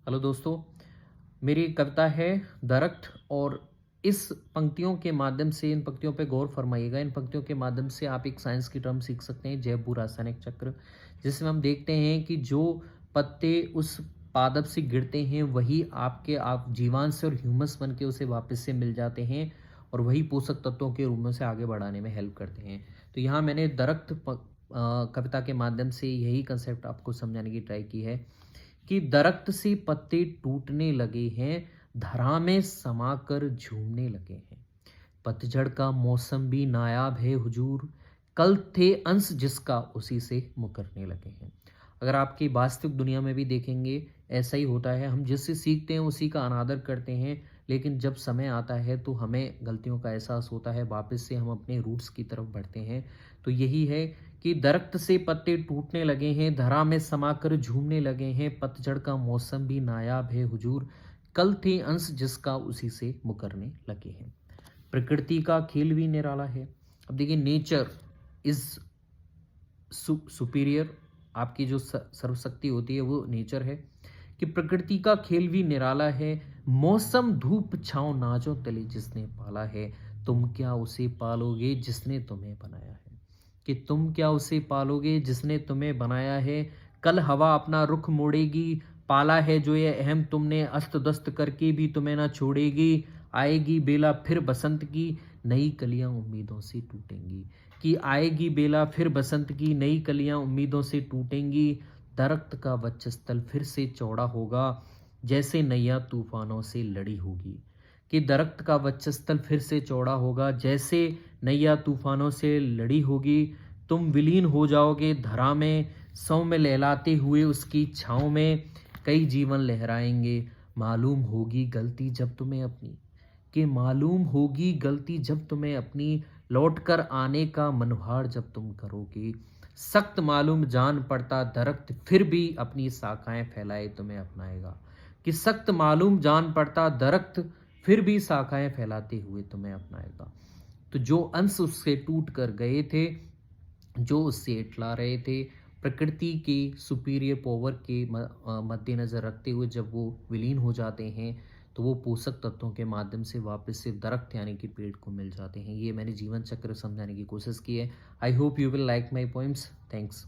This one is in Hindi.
हेलो दोस्तों, मेरी कविता है दरख्त। और इस पंक्तियों के माध्यम से इन पंक्तियों पे गौर फरमाइएगा। इन पंक्तियों के माध्यम से आप एक साइंस की टर्म सीख सकते हैं, जैव भू रासायनिक चक्र, जिसमें हम देखते हैं कि जो पत्ते उस पादप से गिरते हैं वही आपके आप जीवांश और ह्यूमस बन के उसे वापस से मिल जाते हैं और वही पोषक तत्वों के रूप में से आगे बढ़ाने में हेल्प करते हैं। तो यहाँ मैंने कविता के माध्यम से यही कंसेप्ट आपको समझाने की ट्राई की है कि दरख्त से पत्ते टूटने लगे हैं, धरा में समाकर झूमने लगे हैं। पतझड़ का मौसम भी नायाब है हुजूर, कल थे अंश जिसका उसी से मुकरने लगे हैं। अगर आपकी वास्तविक दुनिया में भी देखेंगे, ऐसा ही होता है। हम जिससे सीखते हैं उसी का अनादर करते हैं, लेकिन जब समय आता है तो हमें गलतियों का एहसास होता है, वापस से हम अपने रूट्स की तरफ बढ़ते हैं। तो यही है कि दरख्त से पत्ते टूटने लगे हैं, धरा में समाकर झूमने लगे हैं। पतझड़ का मौसम भी नायाब है हुजूर, कल थे अंश जिसका उसी से मुकरने लगे हैं। प्रकृति का खेल भी निराला है। अब देखिए, नेचर इज सुपीरियर। आपकी जो सर्वशक्ति होती है वो नेचर है कि प्रकृति का खेल भी निराला है। मौसम धूप छाँव नाजों तले जिसने पाला है, तुम क्या उसे पालोगे जिसने तुम्हें बनाया है। कि तुम क्या उसे पालोगे जिसने तुम्हें बनाया है। कल हवा अपना रुख मोड़ेगी, पाला है जो ये अहम तुमने, अस्त दस्त करके भी तुम्हें ना छोड़ेगी। आएगी बेला फिर बसंत की, नई कलियां उम्मीदों से टूटेंगी। कि आएगी बेला फिर बसंत की, नई कलियां उम्मीदों से टूटेंगी। दरख्त का वक्षस्थल फिर से चौड़ा होगा, जैसे नैया तूफानों से लड़ी होगी। कि दरख्त का वक्षस्थल फिर से चौड़ा होगा, जैसे नैया तूफानों से लड़ी होगी। तुम विलीन हो जाओगे धरा में, सौ में लहलाते हुए उसकी छाँव में। कई जीवन लहराएंगे, मालूम होगी गलती जब तुम्हें अपनी। कि मालूम होगी गलती जब तुम्हें अपनी, लौट कर आने का मनोहार जब तुम करोगे। सख्त मालूम जान पड़ता दरख्त फिर भी अपनी शाखाएं फैलाए तुम्हें अपनाएगा। कि सख्त मालूम जान पड़ता दरख्त फिर भी शाखाएं फैलाते हुए तुम्हें अपनाएगा। तो जो अंश उससे टूट कर गए थे, जो उससे इटला रहे थे, प्रकृति के सुपीरियर पावर के मद्देनज़र रखते हुए जब वो विलीन हो जाते हैं, तो वो पोषक तत्वों के माध्यम से वापस से दरख्त यानी कि पेड़ को मिल जाते हैं। ये मैंने जीवन चक्र समझाने की कोशिश की है। I hope you will like my poems. Thanks.